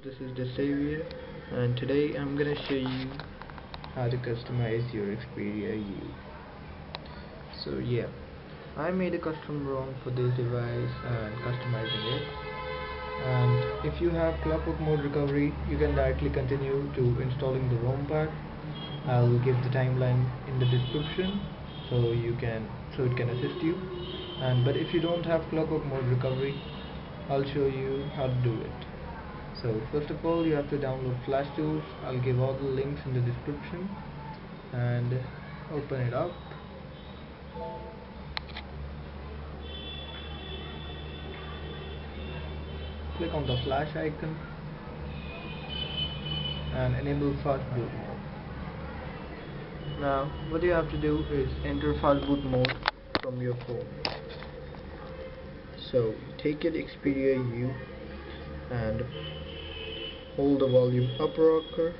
this is Dasaviour, and today I'm gonna show you how to customize your Xperia U. So yeah, I made a custom ROM for this device and customizing it. And if you have clockwork mode recovery, you can directly continue to installing the ROM pack. I'll give the timeline in the description so it can assist you. But if you don't have clockwork mode recovery, I'll show you how to do it. So first of all, you have to download Flash Tools. I'll give all the links in the description, and open it up. Click on the flash icon and enable fast boot mode. Now what you have to do is enter fast boot mode from your phone. So take your Xperia U and hold the volume up rocker.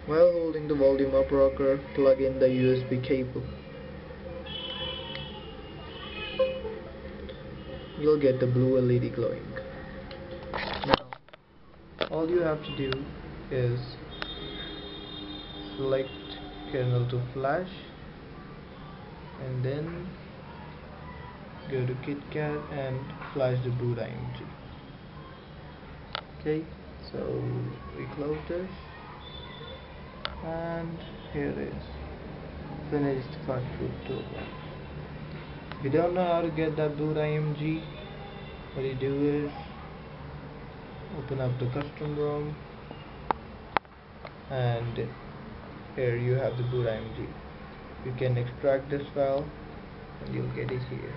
While holding the volume up rocker, plug in the USB cable. You'll get the blue LED glowing. Now all you have to do is select kernel to flash and then go to KitKat and flash the boot.img. Okay, so we close this and here it is, finished fast boot toolbar. If you don't know how to get that boot.img, what you do is open up the custom ROM and here you have the boot.img. You can extract this file and you'll get it here.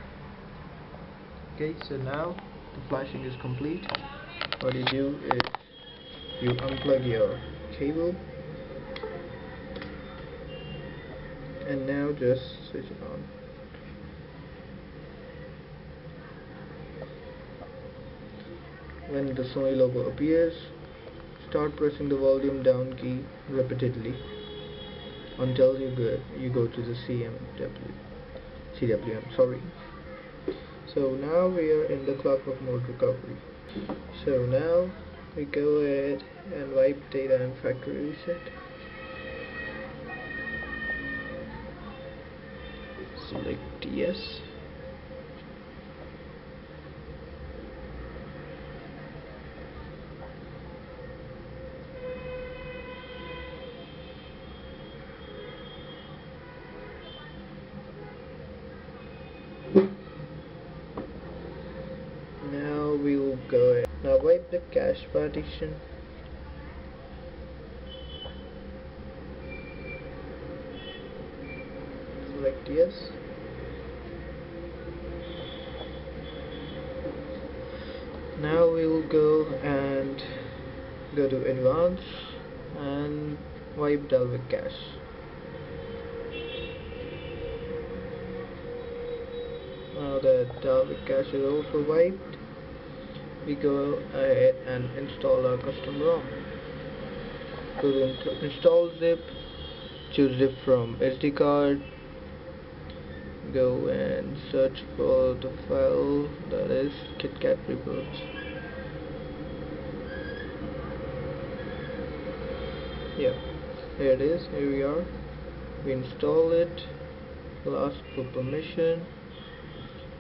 Okay, so now the flashing is complete. What you do is you unplug your cable and now just switch it on. When the Sony logo appears, start pressing the volume down key repeatedly until you go to the CWM. So now we are in the clockwork mode recovery. So now we go ahead and wipe data and factory reset. Select yes. Now we will go ahead. Now wipe the cache partition. Select yes. Now we will go to advanced and wipe Dalvik cache. Now that Dalvik cache is also wiped, we go ahead and install our custom ROM. Go to install zip, choose zip from SD card, go and search for the file that is KitKat Rebirth. Yeah, here it is, here we are. We install it, we'll ask for permission.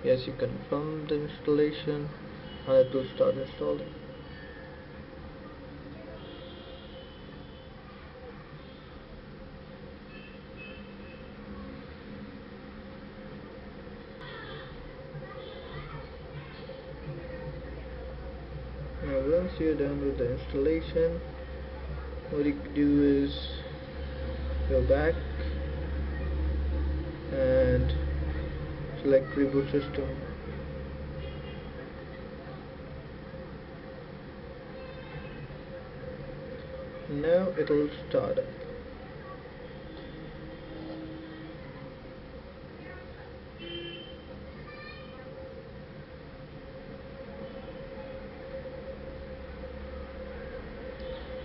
Yes, you confirm the installation and it will start installing. Now once you're done with the installation, what you do is go back and select reboot system. Now it will start up.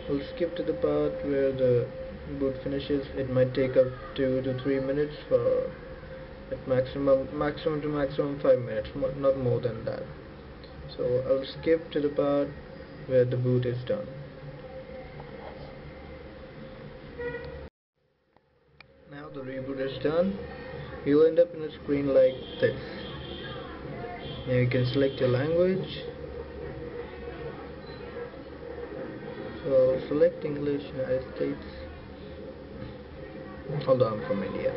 We'll skip to the part where the boot finishes. It might take up 2 to 3 minutes for at maximum to maximum 5 minutes, not more than that. So So I'll skip to the part where the boot is done. Now the reboot is done. You'll end up in a screen like this. Now you can select your language. So I'll select English, United States. Although I'm from India.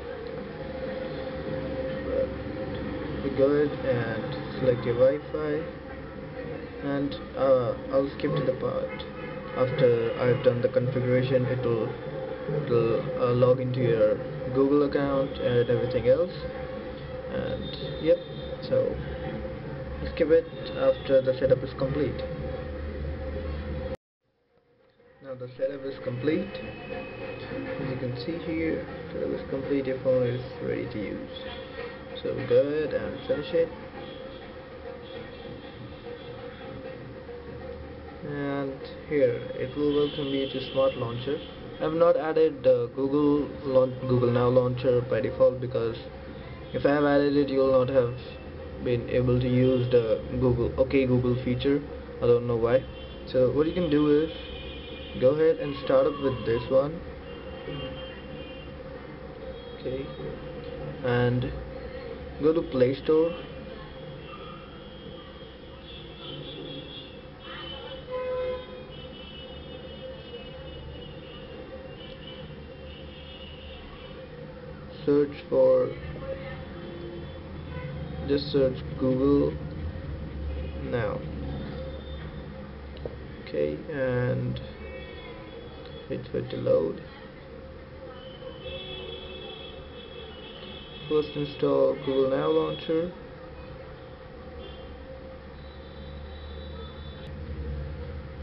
But you go ahead and select your Wi-Fi, and I'll skip to the part after I've done the configuration. It'll log into your Google account and everything else, and yep, so skip it after the setup is complete. Now the setup is complete. As you can see here, setup is complete. Your phone is ready to use. So go ahead and finish it. And here it will welcome you to Smart Launcher. I have not added the Google Now Launcher by default, because if I have added it, you will not have been able to use the OK Google feature. I don't know why. So what you can do is go ahead and start up with this one. Okay, and go to Play Store. Just search Google Now. Okay, and wait for it to load. First install Google Now Launcher.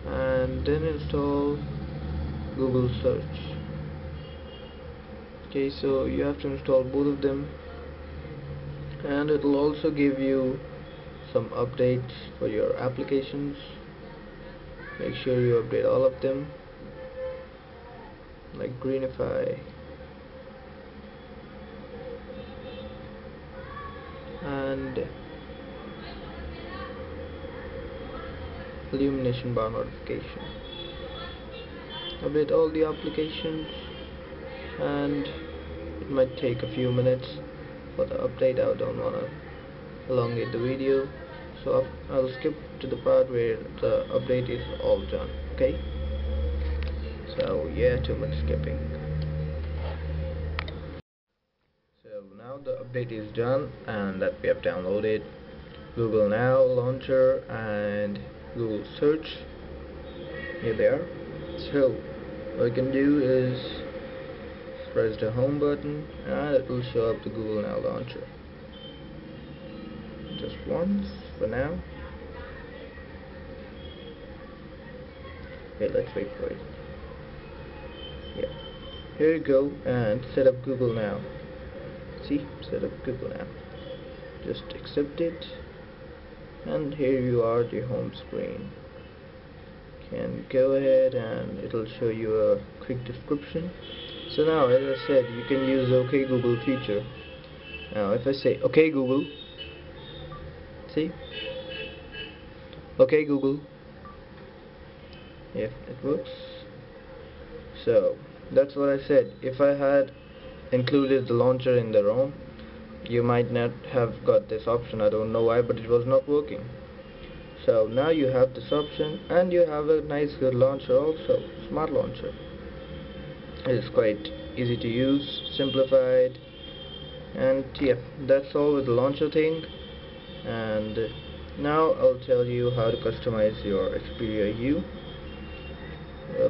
And then install Google Search. Okay, so you have to install both of them, and it will also give you some updates for your applications. Make sure you update all of them, like Greenify and illumination bar notification. Update all the applications, and it might take a few minutes for the update. I don't want to elongate the video, so I'll skip to the part where the update is all done. Okay, so yeah, too much skipping. So now the update is done, and that we have downloaded Google Now Launcher and Google Search. Here they are. So what you can do is press the home button, and it will show up the Google Now Launcher. Just once for now. Okay, let's wait for it. Yeah, here you go, and set up Google Now. See, set up Google Now. Just accept it, and here you are at your home screen. Can go ahead and it'll show you a quick description. So now, as I said, you can use the OK Google feature. Now if I say OK Google, see, OK Google, yeah, it works. So that's what I said. If I had included the launcher in the ROM, you might not have got this option. I don't know why, but it was not working. So now you have this option, and you have a nice good launcher also, Smart Launcher. It is quite easy to use, simplified, and yeah, that's all with the launcher thing. And now I'll tell you how to customize your Xperia U.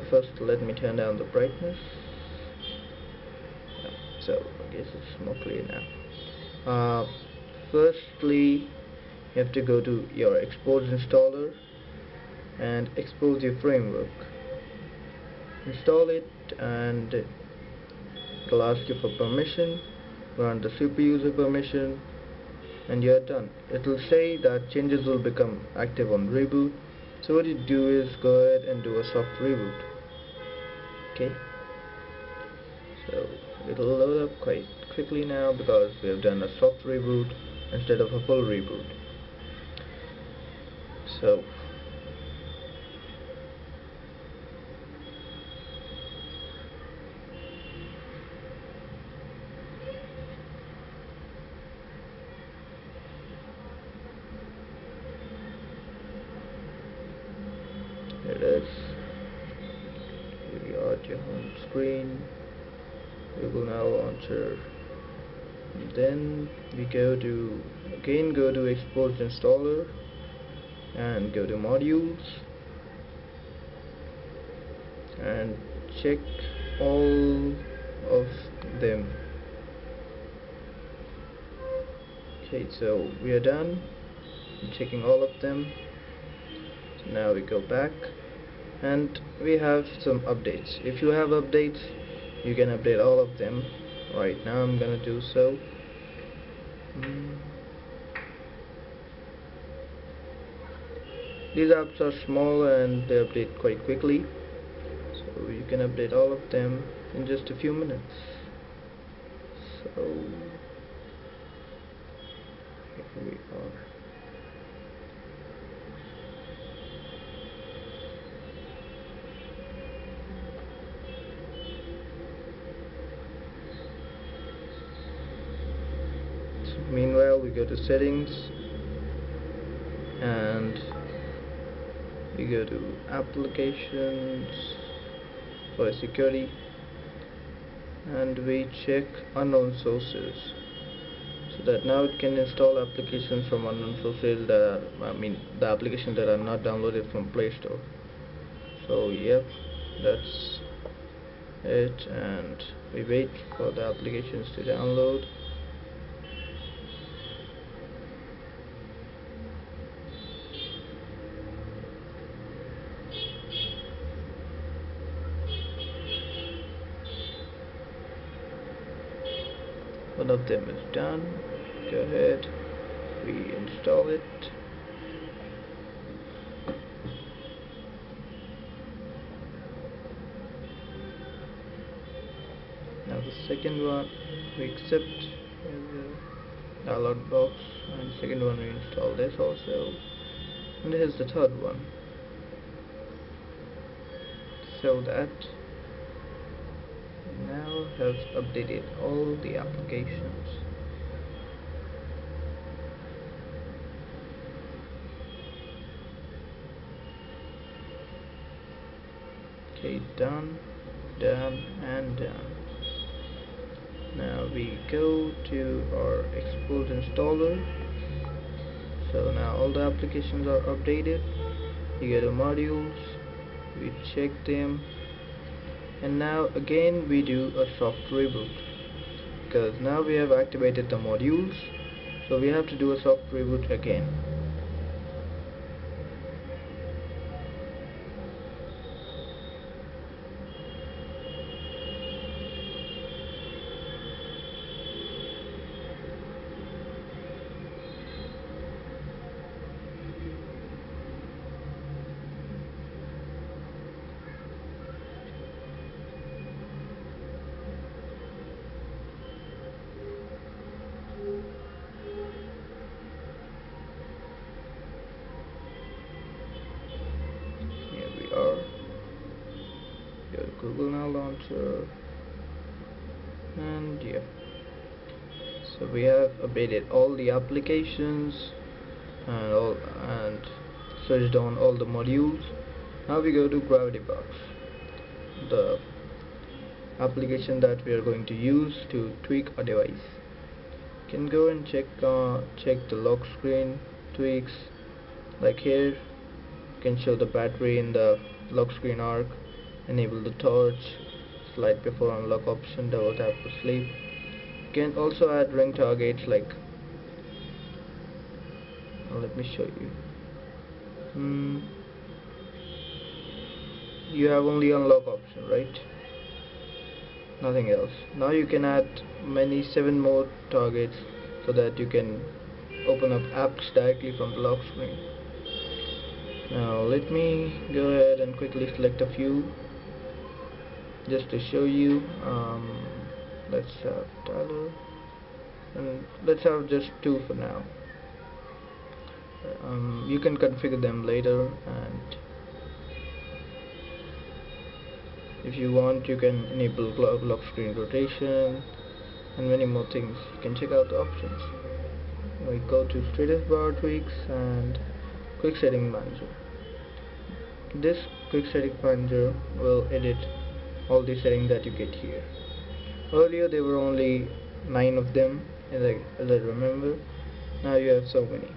First, let me turn down the brightness. So I guess it's more clear now. Firstly, you have to go to your export installer and export your framework. Install it, and it'll ask you for permission. Grant the super user permission, and you're done. It'll say that changes will become active on reboot. So what you do is go ahead and do a soft reboot. Okay, so it'll load up quite quickly now, because we have done a soft reboot instead of a full reboot. So here it is. Here we are at your home screen. Google Now Launcher. Then we go to Export Installer and go to Modules and check all of them. Okay, so we are done checking all of them. So now we go back and we have some updates. If you have updates, you can update all of them. Right now I'm gonna do so. These apps are small and they update quite quickly, so you can update all of them in just a few minutes. So here we are. Meanwhile, we go to settings and we go to applications for security and we check unknown sources, so that now it can install applications from unknown sources that are, the applications that are not downloaded from Play Store. So yep, that's it, and we wait for the applications to download. One of them is done. Go ahead, reinstall it. Now the second one we accept the download box, and second one we install this also, and here's the third one. So that now has updated all the applications. Okay, done, and done. Now we go to our export installer. So now all the applications are updated. You go to modules, we check them, and now again we do a soft reboot, because now we have activated the modules, so we have to do a soft reboot again. Go to Google Now Launcher, and yeah, so we have updated all the applications and switched on all the modules. Now we go to Gravity Box, the application that we are going to use to tweak a device. You can go and check the lock screen tweaks. Like here, you can show the battery in the lock screen arc, enable the torch, slide before unlock option, double tap for sleep. You can also add ring targets, like let me show you. You have only unlock option, right? Nothing else. Now you can add 7 more targets, so that you can open up apps directly from the lock screen. Now let me go ahead and quickly select a few just to show you. Let's have Tyler, and let's have just 2 for now. You can configure them later, and if you want you can enable lock screen rotation and many more things. You can check out the options. We go to status bar tweaks and quick setting manager. This quick setting manager will edit all the settings that you get here. Earlier there were only 9 of them, as I remember. Now you have so many.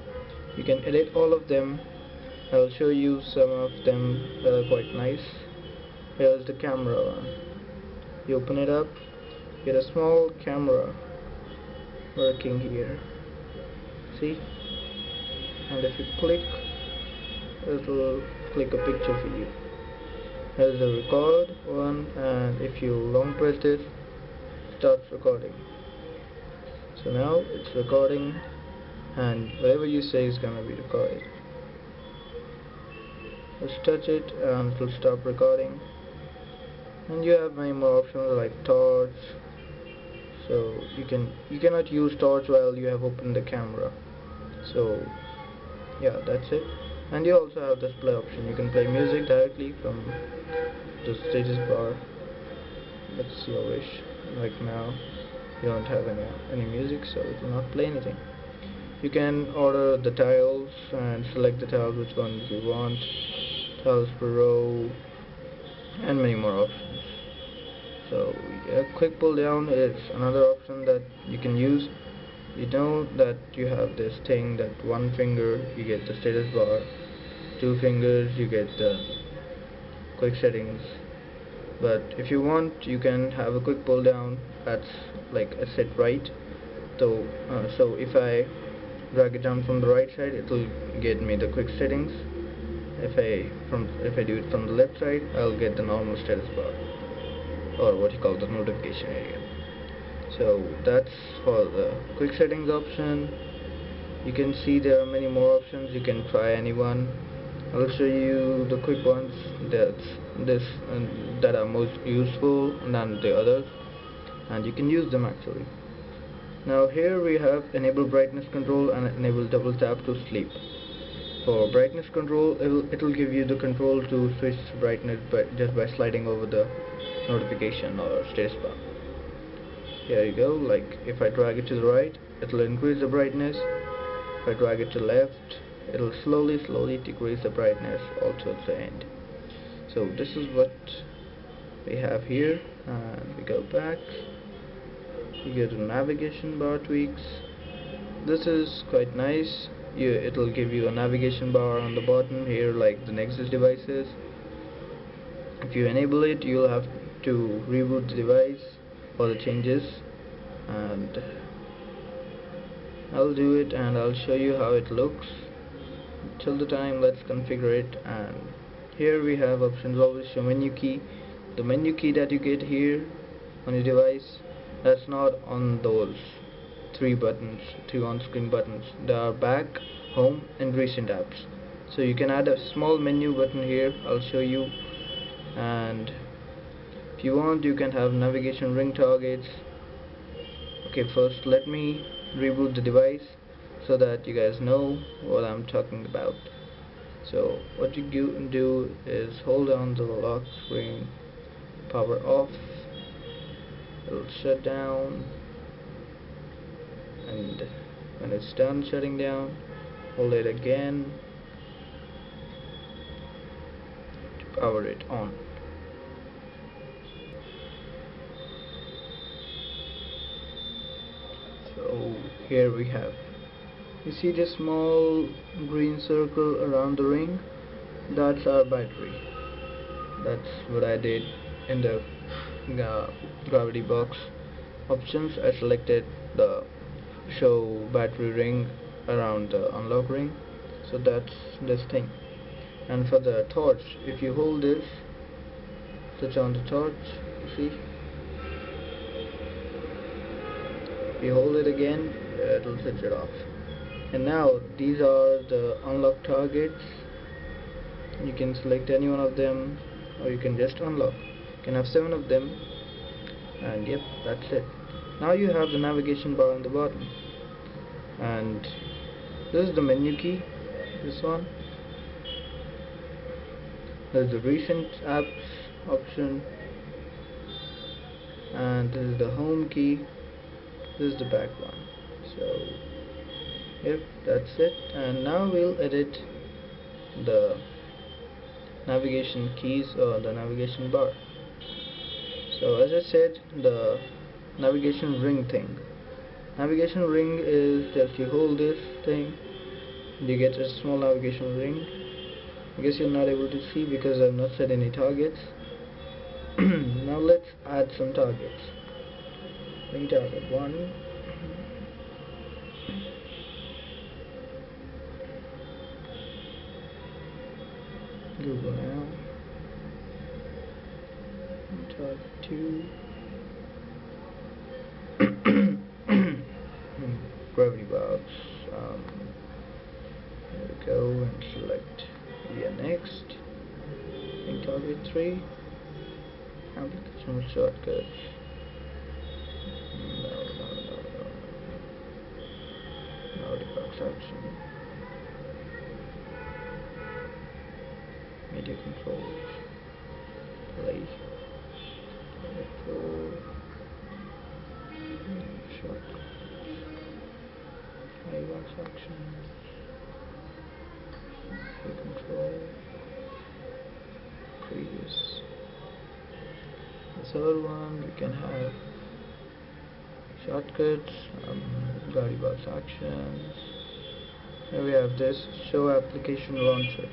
You can edit all of them. I'll show you some of them that are quite nice. Here's the camera one. You open it up, get a small camera working here. See? And if you click, it will click a picture for you. Here's the record one, and if you long press this, it starts recording. So now it's recording, and whatever you say is gonna be recorded. Just touch it and it will stop recording. And you have many more options like torch. So you cannot use torch while you have opened the camera. So yeah, that's it. And you also have this play option. You can play music directly from the status bar. That's your wish. Like now you don't have any music, so it will not play anything. You can order the tiles and select the tiles which one you want, tiles per row, and many more options. So yeah, quick pull down is another option that you can use. You know that you have this thing that one finger you get the status bar, 2 fingers you get the quick settings. But if you want, you can have a quick pull down that's like a set right. So if I drag it down from the right side, it will get me the quick settings. If I do it from the left side, I'll get the normal status bar, or what you call the notification area. So that's for the quick settings option. You can see there are many more options. You can try any one. I'll show you the quick ones that are most useful than the others, and you can use them actually. Now here we have enable brightness control and enable double tap to sleep. For brightness control, it will give you the control to switch brightness just by sliding over the notification or status bar. Here you go. Like if I drag it to the right, it will increase the brightness. If I drag it to left, it will slowly decrease the brightness all towards the end. So this is what we have here, and we go back. You go to navigation bar tweaks. This is quite nice. It will give you a navigation bar on the bottom here like the Nexus devices. If you enable it, you'll have to reboot the device for the changes, and I'll do it and I'll show you how it looks. Till the time, let's configure it. And here we have options. Always show menu key. The menu key that you get here on your device, that's not on those 3 on-screen buttons. They are back, home, and recent apps. So you can add a small menu button here. I'll show you. And if you want, you can have navigation ring targets. Okay, first let me reboot the device so that you guys know what I'm talking about. So what you do is hold on to the lock screen, power off, it'll shut down, and when it's done shutting down, hold it again to power it on. So here we have, you see this small green circle around the ring? That's our battery. That's what I did in the gravity box options. I selected the show battery ring around the unlock ring. So that's this thing. And for the torch, if you hold this, switch on the torch, you see? If you hold it again, it will switch it off. And now these are the unlock targets. You can select any one of them, or you can just unlock. You can have 7 of them, and yep, that's it. Now you have the navigation bar on the bottom, and this is the menu key. this one. There's the recent apps option, and this is the home key. This is the back one. So yep, that's it. And now we'll edit the navigation keys or the navigation bar. So as I said, the navigation ring thing. Navigation ring is just you hold this thing, you get a small navigation ring. I guess you're not able to see because I've not set any targets. Now let's add some targets. Ring target 1. Google now. Target 2. Gravity box. There we go, and select next. Ring target 3. Application shortcuts. No debug action. Media controls. Play. Control. Shortcuts. Debug actions. Control. Previous. The third one we can have shortcuts, body box actions. Here we have this show application launcher.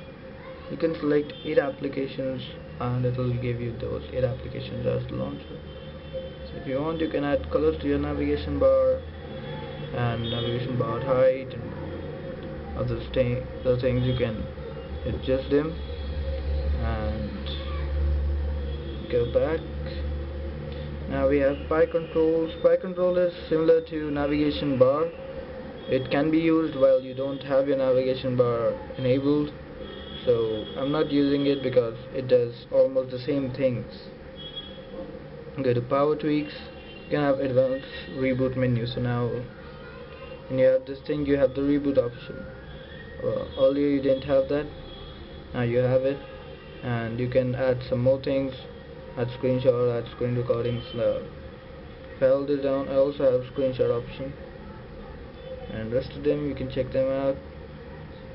You can select 8 applications and it will give you those 8 applications as the launcher. So if you want, you can add colors to your navigation bar and navigation bar height and other things. You can adjust them and go back. Now we have spy control. Spy control is similar to navigation bar. It can be used while you don't have your navigation bar enabled, so I'm not using it because it does almost the same things. Go to power tweaks. You can have advanced reboot menu. So now when you have this thing, you have the reboot option. Earlier you didn't have that, now you have it, and you can add some more things, add screenshot, add screen recordings. If I hold it down, I also have screenshot option, and rest of them you can check them out.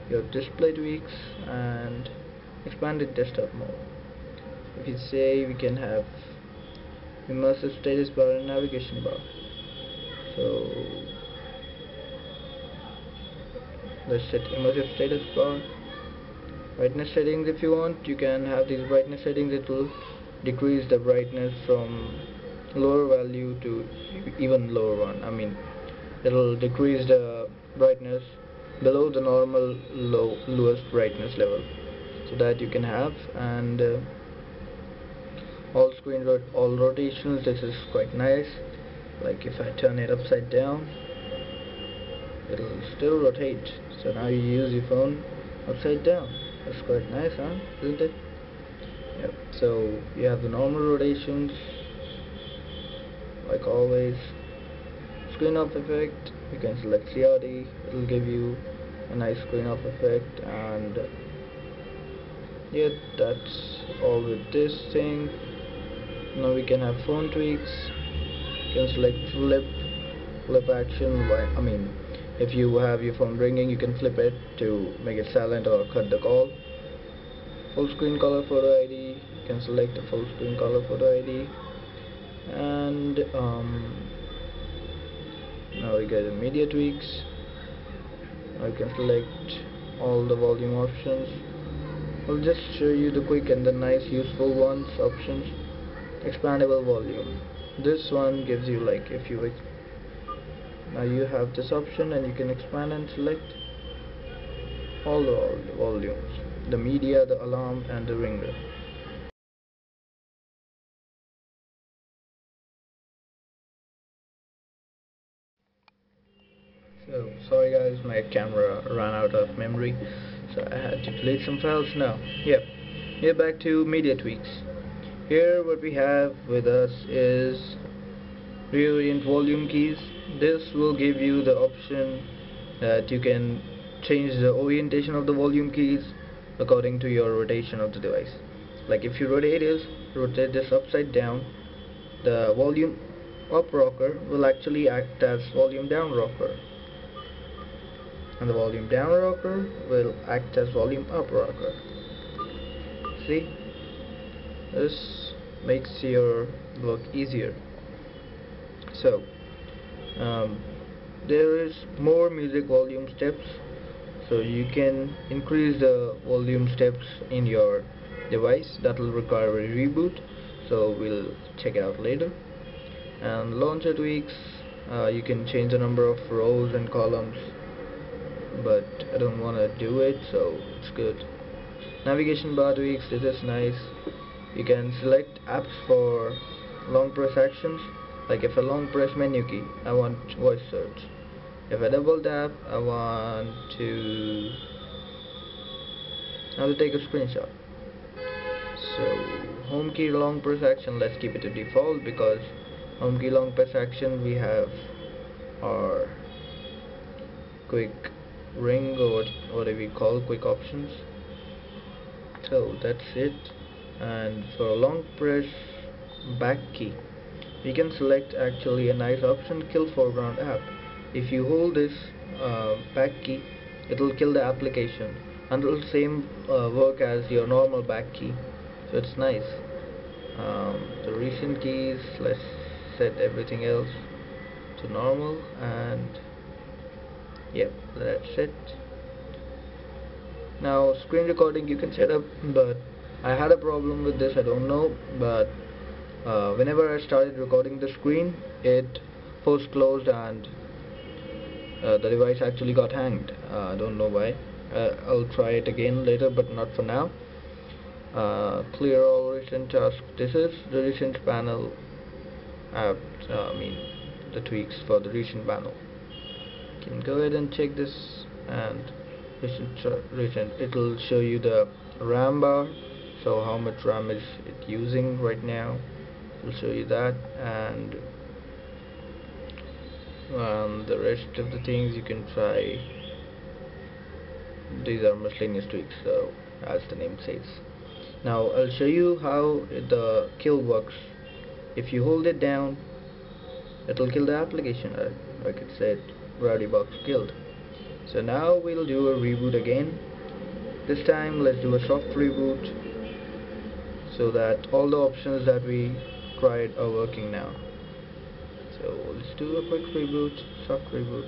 Your display tweaks and expanded desktop mode. If you say, we can have immersive status bar and navigation bar. So let's set immersive status bar. Brightness settings, if you want, you can have these brightness settings. It will decrease the brightness from lower value to even lower one. I mean, it will decrease the brightness below the normal lowest brightness level, so that you can have. And all rotations, this is quite nice. Like if I turn it upside down, it will still rotate. So now you use your phone upside down. That's quite nice, huh? Isn't it? Yep. So you have the normal rotations, like always. Screen off effect, you can select CRT. It will give you a nice screen off effect. And yeah, that's all with this thing. Now we can have phone tweaks. You can select flip action. I mean, if you have your phone ringing, you can flip it to make it silent or cut the call. Full screen color photo ID, you can select the full screen color photo ID. And now we get the media tweaks. Now you can select all the volume options. I'll just show you the quick and the nice useful ones options. Expandable volume. This one gives you, like, if you now you have this option and you can expand and select all the volumes, the media, the alarm and the ringer. So sorry guys, my camera ran out of memory, so I had to delete some files now. Yep, here back to media tweaks. Here what we have with us is reorient volume keys. This will give you the option that you can change the orientation of the volume keys according to your rotation of the device. Like if you rotate this upside down, the volume up rocker will actually act as volume down rocker, and the volume down rocker will act as volume up rocker. See, this makes your work easier. So there is more music volume steps, so you can increase the volume steps in your device. That will require a reboot, so we'll check it out later. And launcher tweaks, you can change the number of rows and columns, but I don't want to do it, so it's good. Navigation bar tweaks, this is nice. You can select apps for long press actions. Like if I long press menu key, I want voice search. If I double tap, I want to take a screenshot. So home key long press action, let's keep it to default, because home key long press action we have our quick ring, or whatever we call quick options. So that's it. And for a long press back key, we can select actually a nice option, kill foreground app. If you hold this back key, it will kill the application, and it will same work as your normal back key, so it's nice. The recent keys, let's set everything else to normal, and yep, that's it. Now screen recording you can set up, but I had a problem with this, I don't know, but whenever I started recording the screen, it force closed and the device actually got hanged. I don't know why. I'll try it again later, but not for now. Clear all recent tasks. This is the recent panel app, the tweaks for the recent panel. You can go ahead and check this, and recent it will show you the RAM bar, so how much RAM is it using right now. It will show you that, and the rest of the things you can try. These are miscellaneous tweaks, so as the name says. Now I'll show you how the kill works. If you hold it down, it will kill the application, like it said, Rowdy Box killed. So now we'll do a reboot again. This time let's do a soft reboot, so that all the options that we tried are working now. So let's do a quick reboot, soft reboot.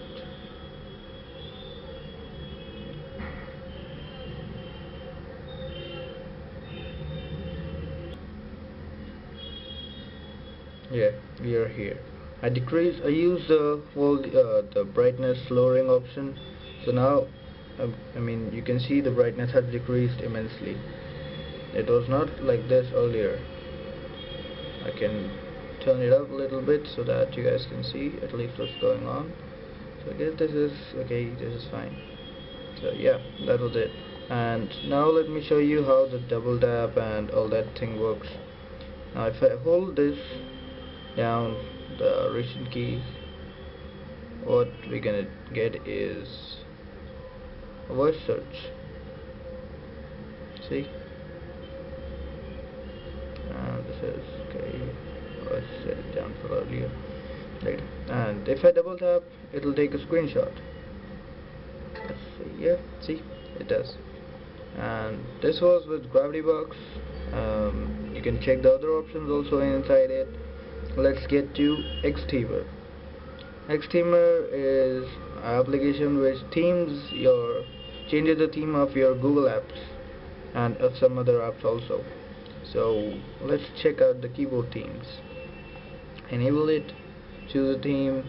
Yeah, we are here. I use the brightness lowering option. So now, you can see the brightness has decreased immensely. It was not like this earlier. I can turn it up a little bit so that you guys can see at least what's going on. So I guess this is okay, this is fine. So yeah, that was it. And now let me show you how the double tap and all that thing works. Now if I hold this down, the recent keys, what we're gonna get is a voice search. See? And this is okay. Let's set it down for earlier. Right. And if I double tap, it will take a screenshot. Let's see. Yeah, see, it does. And this was with Gravity Box. You can check the other options also inside it. Let's get to Xteamer. Xteamer is an application which changes the theme of your Google apps and of some other apps also. So let's check out the keyboard themes. Enable it, choose a theme,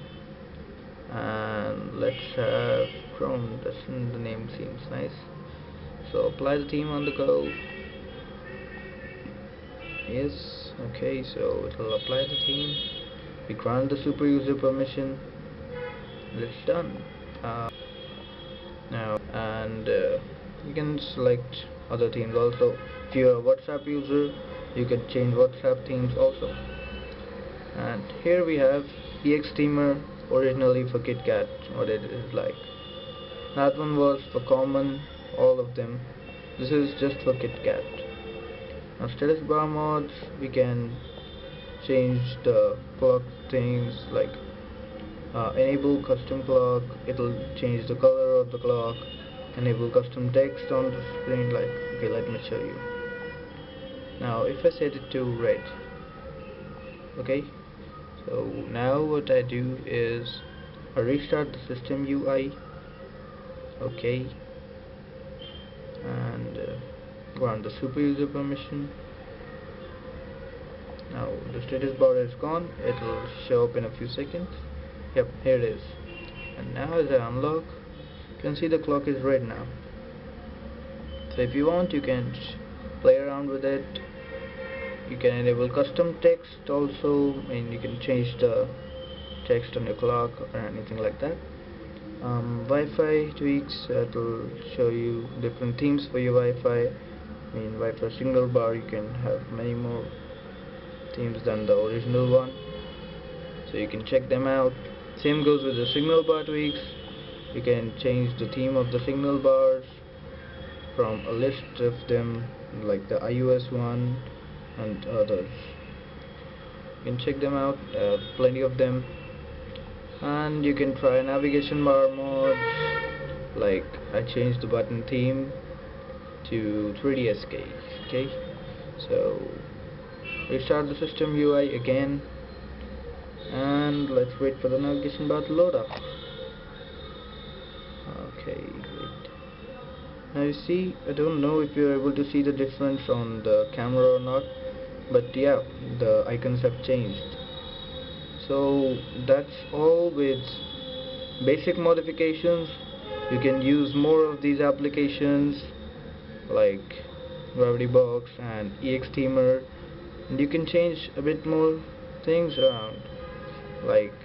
and let's have Chrome. The name seems nice. So apply the theme on the go. Yes, okay, so it will apply the theme. We grant the super user permission. It's done. Now, and you can select other themes also. If you're a WhatsApp user, you can change WhatsApp themes also. And here we have the Xteamer originally for KitKat, what it is like. That one was for common, all of them. This is just for KitKat. Now status bar mods, we can change the clock things like enable custom clock, it'll change the color of the clock. Enable custom text on the screen, like, okay, let me show you. Now if I set it to red, okay, so now what I do is I restart the system UI, okay, and go on the super user permission. Now the status bar is gone, it will show up in a few seconds. Yep, here it is. And now as I unlock, you can see the clock is red now. So if you want, you can play around with it. You can enable custom text also, and you can change the text on your clock or anything like that. Wi-Fi tweaks, it will show you different themes for your Wi-Fi. Wi-Fi signal bar, you can have many more themes than the original one, so you can check them out. Same goes with the signal bar tweaks. You can change the theme of the signal bars from a list of them, like the iOS one and others. You can check them out, plenty of them. And you can try navigation bar mods, like I changed the button theme to 3D SK. Okay, so restart the system UI again, and let's wait for the navigation bar to load up. Okay, wait. Now you see, I don't know if you're able to see the difference on the camera or not, but yeah, the icons have changed. So that's all with basic modifications. You can use more of these applications like Gravity Box and EXThemer, and you can change a bit more things around. Like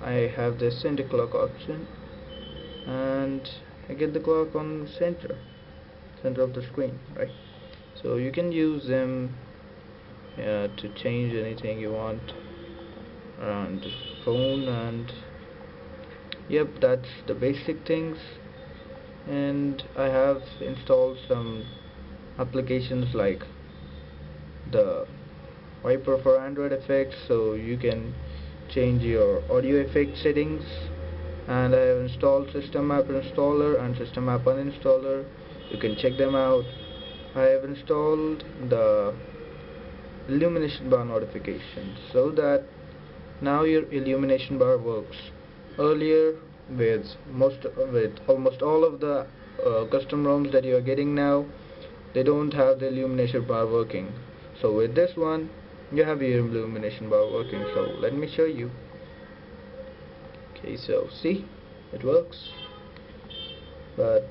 I have this center clock option, and I get the clock on center of the screen, right? So you can use them to change anything you want around the phone. And yep, that's the basic things. And I have installed some applications like the wiper for Android effects, so you can change your audio effect settings. And I have installed system app installer and system app uninstaller. You can check them out. I have installed the illumination bar notification, so that now your illumination bar works. Earlier, with almost all of the custom ROMs that you are getting now, they don't have the illumination bar working. So with this one, you have your illumination bar working. So let me show you. Okay, so see, it works. But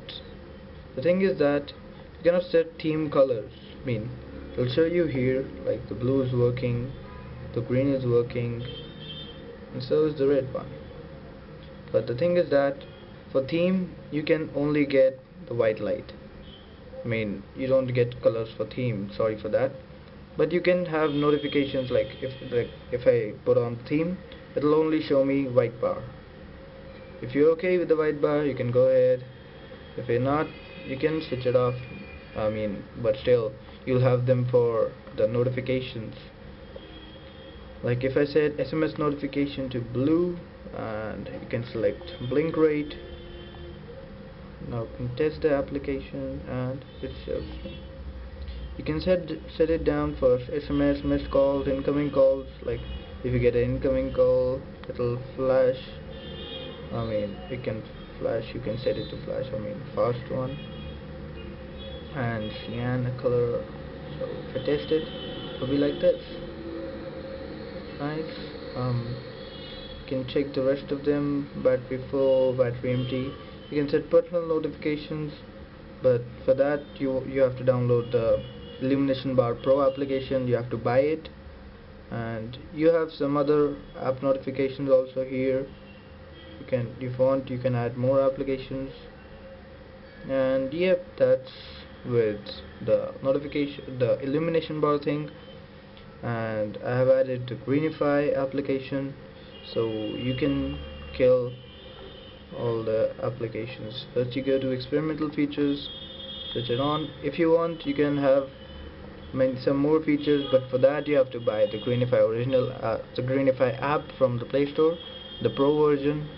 the thing is that you cannot set theme colors. It'll show you here like the blue is working, the green is working, and so is the red one. But the thing is that for theme, you can only get the white light. You don't get colors for theme, sorry for that. But you can have notifications, like if I put on theme, it'll only show me white bar. If you're okay with the white bar, you can go ahead. If you're not, you can switch it off. But still, you'll have them for the notifications. Like if I set SMS notification to blue, and you can select blink rate. Now you can test the application, and it shows me. You can set it down for SMS, missed calls, incoming calls. Like if you get an incoming call, it'll flash. It can flash. You can set it to flash. Fast one, and cyan color. So if I test it, it'll be like this. Nice. You can check the rest of them: battery full, battery empty. You can set personal notifications, but for that you have to download the Illumination Bar Pro application. You have to buy it, and you have some other app notifications also here. If you want, you can add more applications. And yep, that's with the illumination bar thing. And I have added the Greenify application, so you can kill all the applications. First you go to experimental features, switch it on. If you want, you can have some more features, but for that you have to buy the the Greenify app from the Play Store, the Pro version.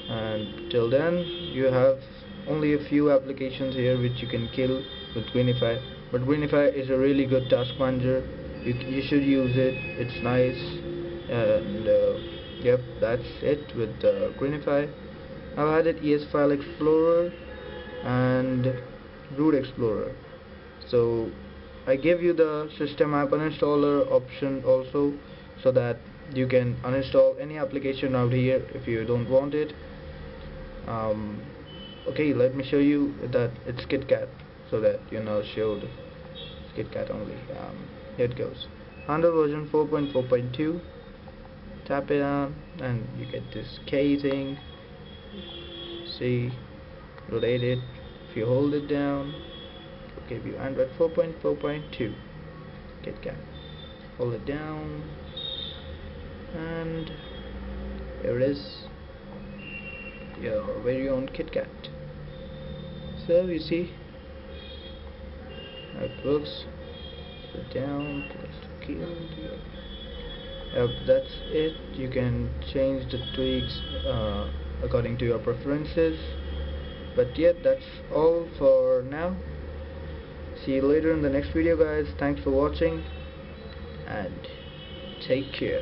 And till then you have only a few applications here which you can kill with Greenify. But Greenify is a really good task manager. You should use it. It's nice. And yep, that's it with Greenify. I've added ES File Explorer and Root Explorer. So I give you the system app uninstaller option also, so that you can uninstall any application out here if you don't want it. Okay, let me show you that it's KitKat, so that you know showed it's KitKat only. Here it goes. Under version 4.4.2. Tap it on and you get this K thing. See, rotate it. If you hold it down, it'll give you Android 4.4.2 KitKat. Hold it down and here it is, your very own KitKat. So you see how it works. Put down, press the key. Yep, that's it. You can change the tweaks according to your preferences. But yeah, that's all for now. See you later in the next video, guys. Thanks for watching and take care.